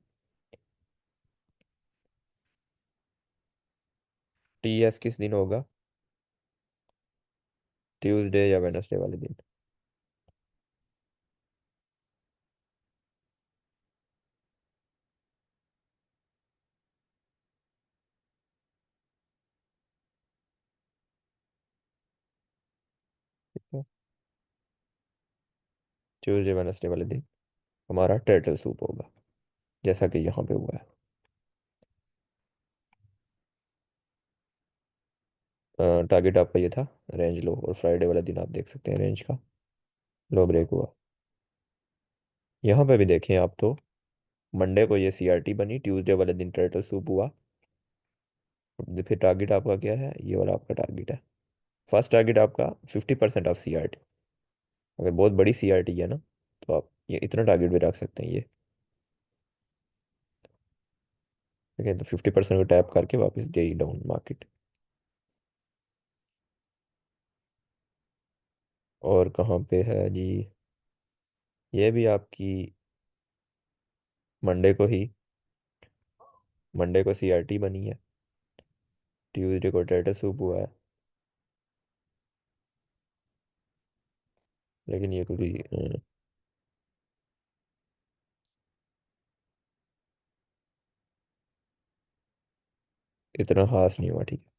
TS किस दिन होगा? ट्यूसडे या वेडनेसडे वाले दिन। ट्यूसडे वेडनेसडे वाले दिन हमारा टर्टल सूप होगा, जैसा कि यहाँ पे हुआ है। टारगेट आपका ये था, रेंज लो, और फ्राइडे वाले दिन आप देख सकते हैं रेंज का लो ब्रेक हुआ। यहाँ पे भी देखें आप तो, मंडे को ये सीआरटी बनी, ट्यूसडे वाले दिन टर्टल सूप हुआ। फिर टारगेट आपका क्या है, ये वाला आपका टारगेट है। फर्स्ट टारगेट आपका 50% ऑफ सीआरटी। अगर बहुत बड़ी सीआरटी है ना, तो आप ये इतना टारगेट भी रख सकते हैं ये। ठीक है, तो 50% को टैप करके वापस गई डाउन मार्केट। और कहाँ पे है जी, ये भी आपकी मंडे को ही, मंडे को सीआरटी बनी है, ट्यूसडे को टर्टल सूप हुआ है। लेकिन ये कोई इतना खास नहीं हुआ, ठीक है।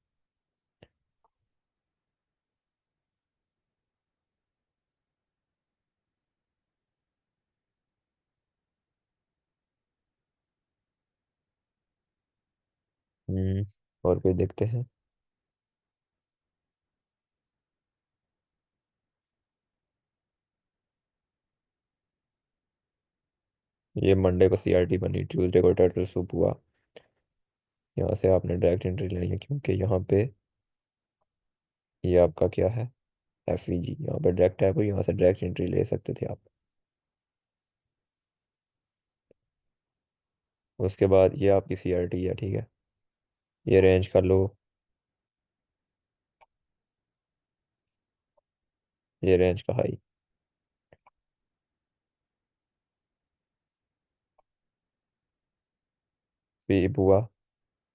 और कोई देखते हैं। ये मंडे को सीआरटी बनी, ट्यूसडे को टर्टल सूप हुआ। यहाँ से आपने डायरेक्ट एंट्री लेनी है, क्योंकि यहाँ पे ये आपका क्या है, एफवीजी, यहाँ पे डायरेक्ट टैप हुई, यहाँ से डायरेक्ट एंट्री ले सकते थे आप। उसके बाद ये आपकी सीआरटी है, ठीक है। ये रेंज का लो, ये रेंज का हाई, स्वीप हुआ,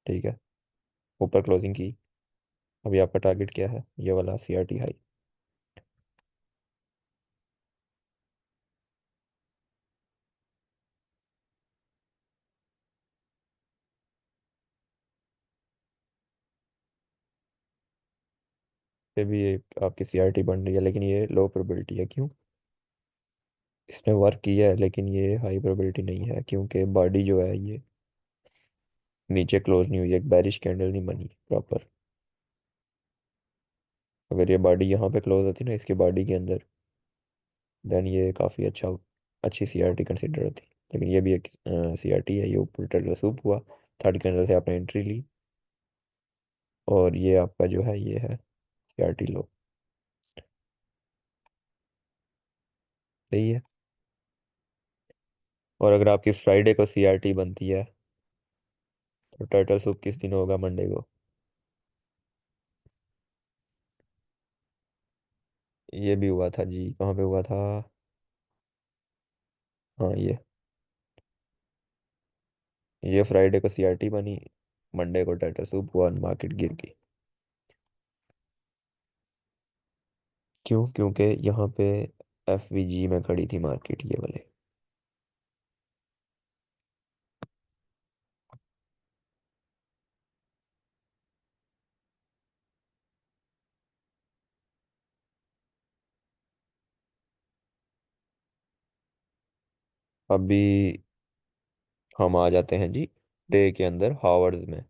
ठीक है, ऊपर क्लोजिंग की। अभी आपका टारगेट क्या है, ये वाला सीआरटी हाई। ये भी एक आपकी सीआरटी बन रही है, लेकिन ये लो प्रोबेबिलिटी है। क्यों? इसने वर्क किया है, लेकिन ये हाई प्रोबेबिलिटी नहीं है, क्योंकि बॉडी जो है ये नीचे क्लोज नहीं हुई, एक बैरिश कैंडल नहीं बनी प्रॉपर। अगर ये बॉडी यहाँ पे क्लोज होती ना, इसके बॉडी के अंदर, देन ये काफ़ी अच्छी सीआरटी कंसिडर होती। लेकिन ये भी एक सीआरटी है, ये ऊपर टर्टल सूप हुआ, थर्ड कैंडल से आपने एंट्री ली, और ये आपका जो है ये है सीआरटी लो। सही है। और अगर आपकी फ्राइडे को सीआरटी बनती है, तो टर्टल सूप किस दिन होगा, मंडे को। ये भी हुआ था जी, कहाँ पे हुआ था, हाँ ये फ्राइडे को सीआरटी बनी, मंडे को टर्टल सूप हुआ, मार्केट गिर गई। क्यों? क्योंकि यहाँ पे एफवीजी में खड़ी थी मार्केट, ये वाले। अभी हम आ जाते हैं जी डे के अंदर हावर्स में,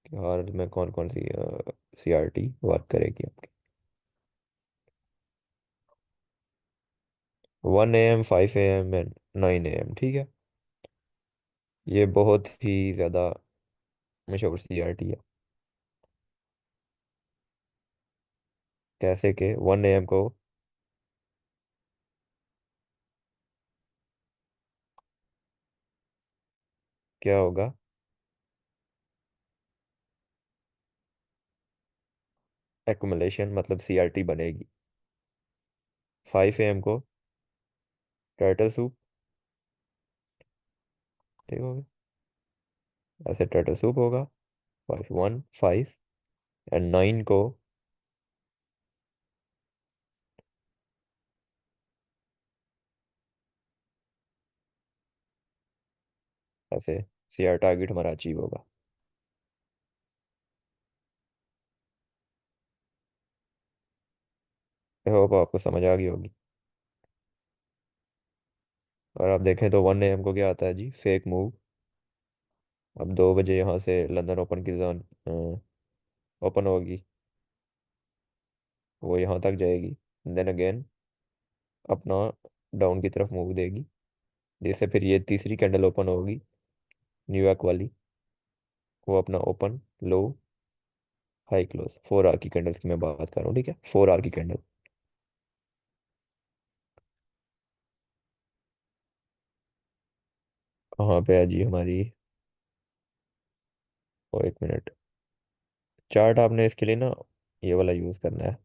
कि हावर्स में कौन कौन सी सीआरटी वर्क करेगी आपकी। 1 AM, 5 AM एंड 9 AM, ठीक है। ये बहुत ही ज़्यादा मशहूर सीआरटी है। कैसे के 1 AM को क्या होगा, एक्युमुलेशन, मतलब सीआरटी बनेगी। 5 AM को टर्टल सूप, ठीक होगा, ऐसे टर्टल सूप होगा। 5, 1, 5 एंड 9 को ऐसे सीआर टारगेट हमारा अचीव होगा। आई होप आपको समझ आ गई होगी। और आप देखें तो 1 AM को क्या आता है जी, फेक मूव। अब 2 बजे यहाँ से लंदन ओपन की जोन ओपन होगी, वो यहाँ तक जाएगी, देन अगेन अपना डाउन की तरफ मूव देगी, जिससे फिर ये तीसरी कैंडल ओपन होगी न्यूयॉर्क वाली, वो अपना open low high close 4 hour की कैंडल्स की मैं बात कर रहा हूँ, ठीक है, 4 आवर की कैंडल। कहाँ पे है जी हमारी, ओ 1 मिनट, चार्ट आपने इसके लिए ना ये वाला यूज़ करना है,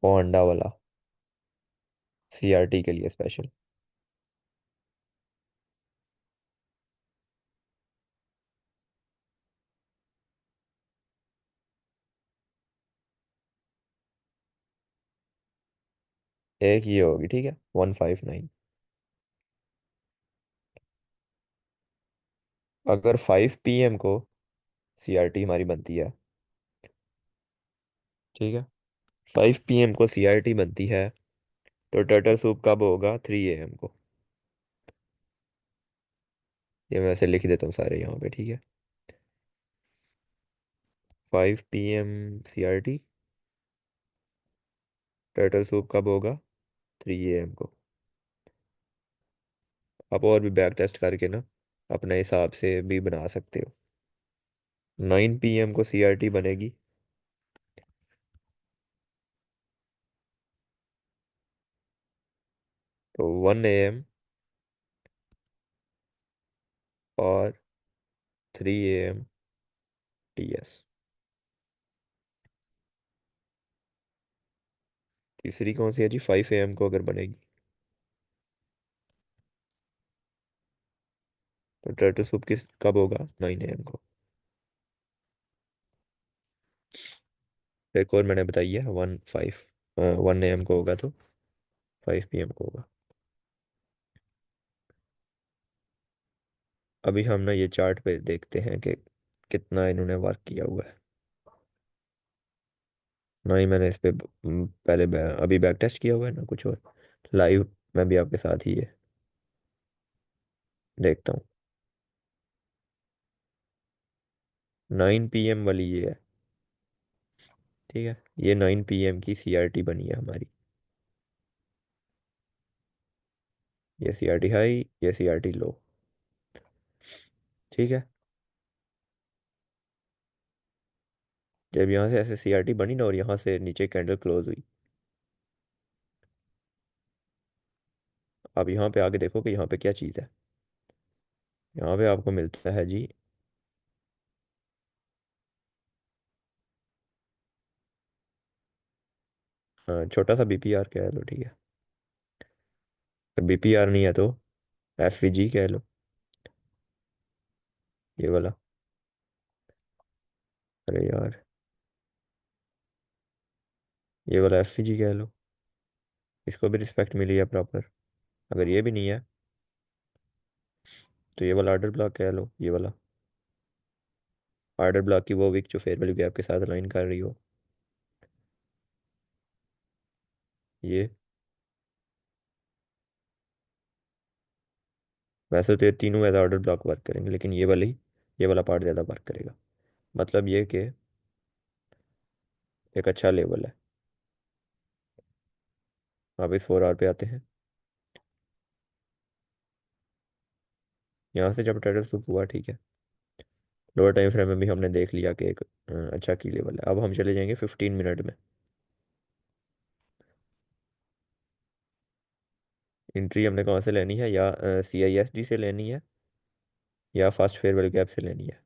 वो अंडा वाला, CRT के लिए स्पेशल। एक ये होगी, ठीक है, 159। अगर 5 PM को CRT हमारी बनती है, ठीक है, 5 PM को CRT बनती है, तो टर्टल सूप कब होगा, 3 AM को। ये मैं ऐसे लिख देता हूँ सारे यहाँ पे, ठीक है, 5 PM CRT, टर्टल सूप कब होगा, 3 AM को। आप और भी बैक टेस्ट करके ना अपने हिसाब से भी बना सकते हो। 9 PM को CRT बनेगी, तो 1 AM और 3 AM TS। तीसरी कौन सी है जी, 5 AM को अगर बनेगी, तो टर्टल सूप किस कब होगा, 9 AM को। एक और मैंने बताई है, 1 AM को होगा, तो 5 PM को होगा। अभी हम ना ये चार्ट पे देखते हैं कि कितना इन्होंने वर्क किया हुआ है। ना ही मैंने इस पे पहले अभी बैक टेस्ट किया हुआ है ना कुछ और, लाइव मैं भी आपके साथ ही है देखता हूँ। 9 PM वाली ये है, ठीक है, ये 9 PM की CRT बनी है हमारी, ये CRT हाई, ये CRT लो, ठीक है। जब यहाँ से ऐसे CRT बनी ना और यहाँ से नीचे कैंडल क्लोज हुई, अब यहाँ पे आके देखो कि यहाँ पे क्या चीज़ है। यहाँ पे आपको मिलता है जी छोटा सा BPR कह लो, ठीक है, BPR नहीं है तो FVG कह लो, ये वाला। अरे यार, ये वाला FVG कह लो, इसको भी रिस्पेक्ट मिली है प्रॉपर। अगर ये भी नहीं है, तो ये वाला आर्डर ब्लॉक कह लो, ये वाला आर्डर ब्लॉक की वो विक जो फेयर वैल्यू गैप के साथ अलाइन कर रही हो, ये। वैसे तो ये तीनों एज ऑर्डर ब्लॉक वर्क करेंगे, लेकिन ये वाला पार्ट ज़्यादा वर्क करेगा। मतलब ये कि एक अच्छा लेवल है। अब इस 4 आवर पे आते हैं, यहाँ से जब टाइटल सूप हुआ, ठीक है, लोअर टाइम फ्रेम में भी हमने देख लिया कि एक अच्छा की लेवल है। अब हम चले जाएंगे 15 मिनट में। एंट्री हमने कहाँ से लेनी है, या CISD से लेनी है या फास्ट फेयर वैल्यू गैप से लेनी है।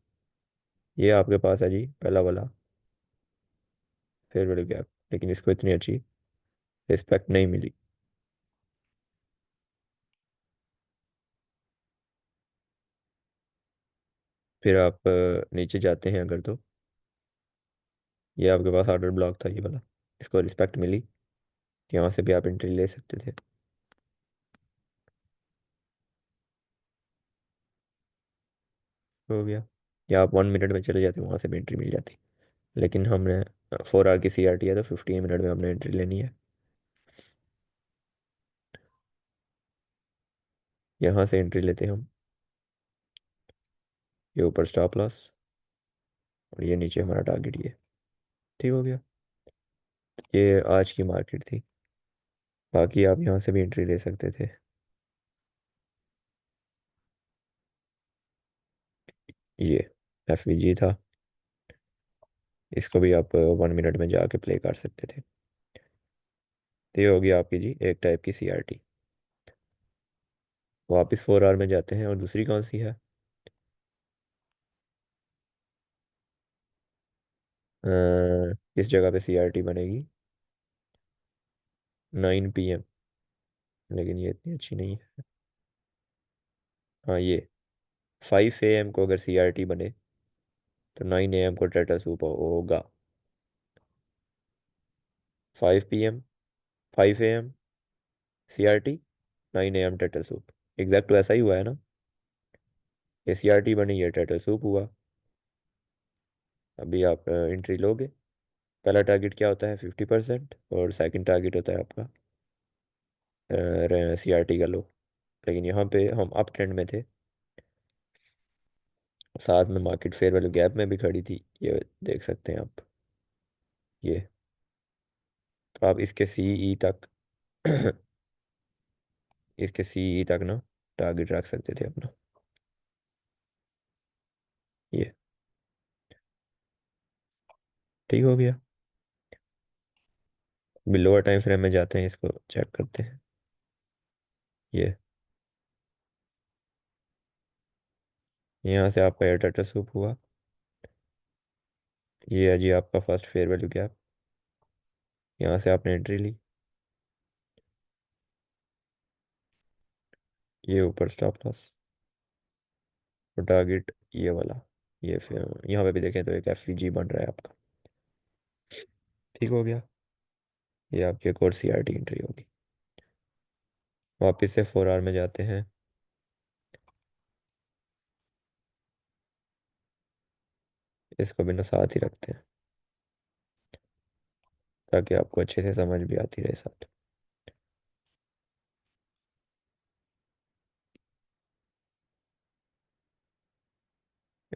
ये आपके पास है जी पहला वाला फेयर वैल्यू गैप, लेकिन इसको इतनी अच्छी रिस्पेक्ट नहीं मिली। फिर आप नीचे जाते हैं अगर, तो ये आपके पास ऑर्डर ब्लॉक था ये वाला, इसको रिस्पेक्ट मिली, यहाँ से भी आप एंट्री ले सकते थे। हो गया, या आप 1 मिनट में चले जाते, वहाँ से भी एंट्री मिल जाती, लेकिन हमने 4 आवर की CRT है तो 15 मिनट में हमने एंट्री लेनी है। यहाँ से एंट्री लेते हैं हम। ये ऊपर स्टॉप लॉस और ये नीचे हमारा टारगेट, ये ठीक हो गया। ये आज की मार्केट थी। बाकी आप यहाँ से भी एंट्री ले सकते थे। ये FVG था, इसको भी आप 1 मिनट में जाके प्ले कर सकते थे। तो ये होगी आपकी जी एक टाइप की CRT। वापस 4 आवर में जाते हैं, और दूसरी कौन सी है? किस जगह पे CRT बनेगी? 9 PM, लेकिन ये इतनी अच्छी नहीं है। हाँ, ये 5 AM को अगर CRT बने तो 9 AM को टर्टल सूप होगा। 5 PM, 5 AM CRT, 9 AM turtle soup. Exact वैसा ही हुआ है ना? ये CRT बनी, ये टर्टल सूप हुआ। अभी आप एंट्री लोगे। पहला टारगेट क्या होता है? 50%, और सेकंड टारगेट होता है आपका CRT का लो। लेकिन यहाँ पे हम अप ट्रेंड में थे, साथ में मार्केट फेयर वैल्यू गैप में भी खड़ी थी, ये देख सकते हैं आप। ये तो आप इसके CE तक इसके CE तक ना टारगेट रख सकते थे अपना। ये ठीक हो गया। अभी लोअर टाइम फ्रेम में जाते हैं, इसको चेक करते हैं। ये यहाँ से आपका एयर टाटा सूप हुआ। ये है जी आपका फर्स्ट फेयर वैल्यू गैप। यहाँ से आपने एंट्री ली। ये ऊपर स्टॉप लॉस और टारगेट ये वाला। ये फिर यहाँ पे भी देखें तो एक FVG बन रहा है आपका। ठीक हो गया। ये आपकी एक और CRT एंट्री होगी। वापस से 4 आवर में जाते हैं। इसको भी ना साथ ही रखते हैं, ताकि आपको अच्छे से समझ भी आती रहे साथ।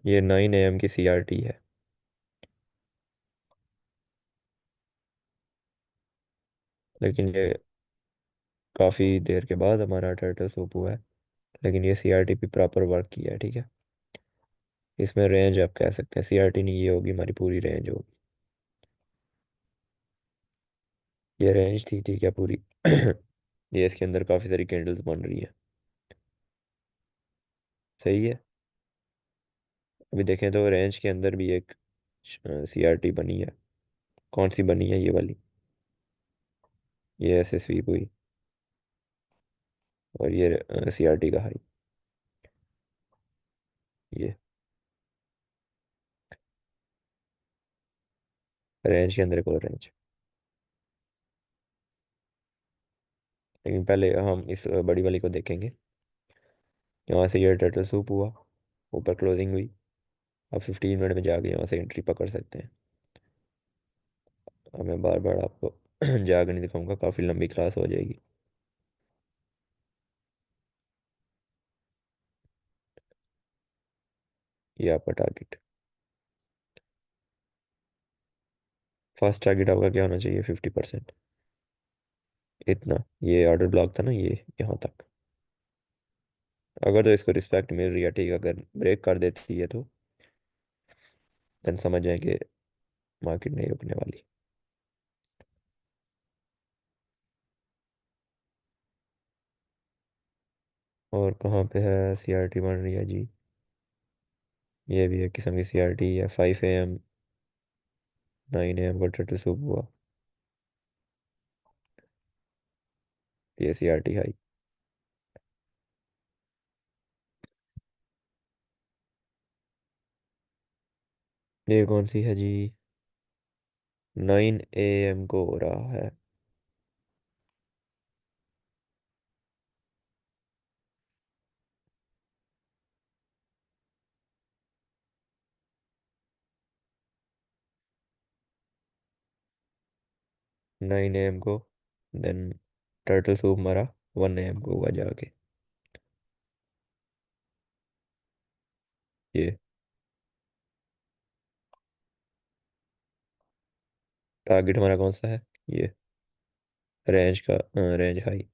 ये 9 AM की CRT है, लेकिन ये काफ़ी देर के बाद हमारा टर्टल सूप हुआ है। लेकिन ये CRT भी प्रॉपर वर्क किया है, ठीक है। इसमें रेंज आप कह सकते हैं, CRT नहीं, ये होगी हमारी पूरी रेंज होगी। ये रेंज थी, ठीक है, पूरी। ये इसके अंदर काफ़ी सारी कैंडल्स बन रही है। सही है। अभी देखें तो रेंज के अंदर भी एक CRT बनी है। कौन सी बनी है? ये वाली। ये ऐसे स्वीप हुई, और ये CRT का हाई। ये रेंज के अंदर एक और रेंज। लेकिन पहले हम इस बड़ी वाली को देखेंगे। यहाँ से ये टर्टल सूप हुआ, ऊपर क्लोजिंग हुई। अब 15 मिनट में जाके यहाँ से एंट्री पकड़ सकते हैं। अब मैं बार बार आपको जाकर नहीं दिखाऊंगा, काफ़ी लंबी क्लास हो जाएगी। ये आपका टारगेट, फर्स्ट टारगेट आपका क्या होना चाहिए? 50%। इतना, ये ऑर्डर ब्लॉक था ना, ये यहाँ तक। अगर तो इसको रिस्पेक्ट मिल रही है, ठीक है। अगर ब्रेक कर देती है तो देन समझ जाए कि मार्केट नहीं रुकने वाली। और कहाँ पे है CRT बन रही है जी? ये भी एक किस्म की CRT है। 5 AM, 9 AM का टर्टल सूप हुआ। ये CRT हाई। ये कौन सी है जी? 9 AM को हो रहा है। 9 AM को, देन टर्टल सूप हमारा 1 AM को हुआ जाके। ये टारगेट हमारा कौन सा है? ये रेंज का, रेंज हाई।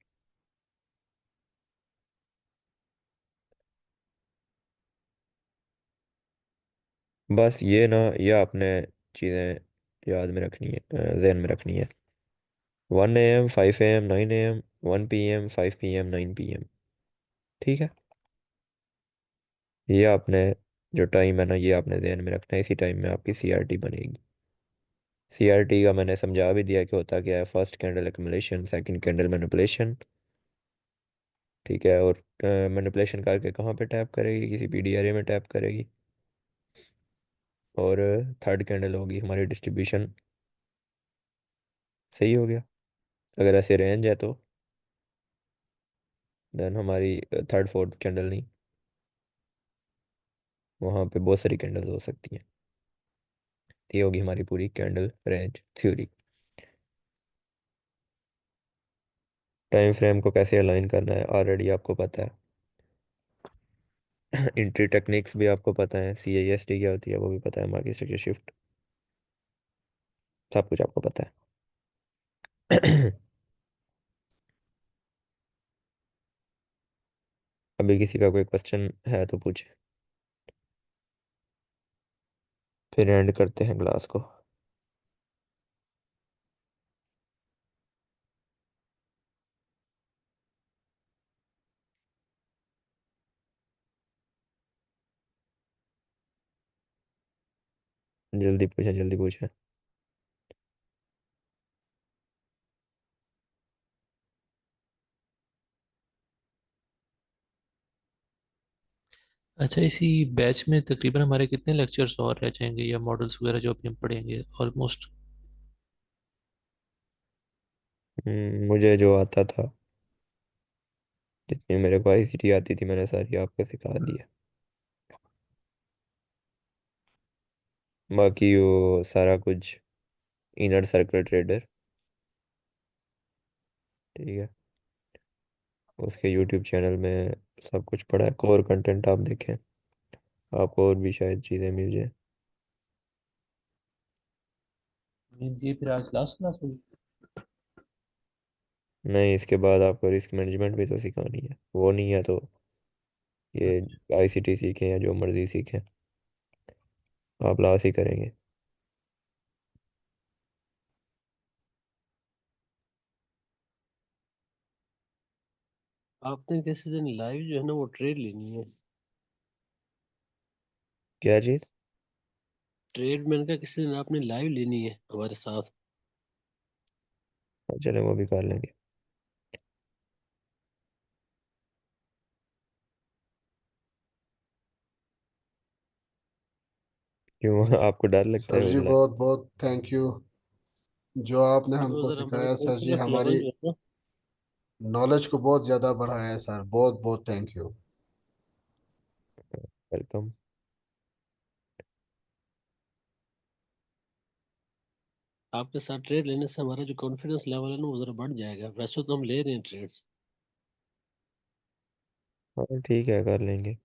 बस ये ना, ये आपने चीज़ें याद में रखनी है, जहन में रखनी है। 1 AM, 5 AM, 9 AM, 1 PM, 5 PM, 9 PM। ठीक है। ये आपने, जो टाइम है ना, ये आपने जहन में रखना है, इसी टाइम में आपकी सीआरटी बनेगी। सीआरटी का मैंने समझा भी दिया कि होता क्या है। First candle accumulation, second candle manipulation. ठीक है। और मैनिपुलेशन करके कहाँ पे टैप करेगी? किसी पीडीआरए में टैप करेगी। और थर्ड कैंडल होगी हमारी डिस्ट्रीब्यूशन। सही हो गया। अगर ऐसे रेंज है तो देन हमारी थर्ड फोर्थ कैंडल नहीं, वहाँ पे बहुत सारी कैंडल्स हो सकती हैं। तो ये होगी हमारी पूरी candle range theory. Time frame को कैसे अलाइन करना है ऑलरेडी आपको पता है। इंट्री टेक्निक्स भी आपको पता है, CIST क्या होती है वो भी पता है, मार्केट स्ट्रक्चर शिफ्ट, सब कुछ आपको पता है। अभी किसी का कोई क्वेश्चन है तो पूछे, फिर एंड करते हैं क्लास को। जल्दी पूछें, जल्दी पूछें। अच्छा, इसी बैच में तकरीबन हमारे कितने लेक्चर्स और रह जाएंगे, या मॉडल्स वगैरह जो अभी हम पढ़ेंगे ऑलमोस्ट? मुझे जो आता था, जितनी मेरे को आईसीटी आती थी, मैंने सारी आपको सिखा दी है। बाकी वो सारा कुछ इनर सर्कल ट्रेडर, ठीक है, उसके यूट्यूब चैनल में सब कुछ पड़ा है। कोर कंटेंट आप देखें, आपको और भी शायद चीज़ें मिल जाए। ये फिर आज लास्ट क्लास होगी? नहीं, इसके बाद आपको रिस्क मैनेजमेंट भी तो सिखानी है, वो नहीं है तो ये अच्छा। आईसीटी सीखें या जो मर्जी सीखें, आप लास ही करेंगे। आपने किसी दिन लाइव जो है ना वो ट्रेड लेनी है। क्या चीज़? ट्रेड मैंने कहा किसी दिन आपने लाइव लेनी है हमारे साथ। चले वो भी कर लेंगे। क्यों? आपको डर लगता है सर वो जी लाइव? बहुत बहुत थैंक यू जो आपने वो हमको जरा हमारा सिखाया सर जी, कॉन्फिडेंस हमारी लेवल जो है ना। नॉलेज को बहुत ज़्यादा बढ़ाया है सर, बहुत बहुत थैंक यू। वेलकम। आपके साथ ट्रेड लेने से हमारा जो कॉन्फिडेंस लेवल है ना वो जरा बढ़ जाएगा। वैसे तो हम ले रहे हैं ट्रेड्स। हाँ ठीक है, कर लेंगे।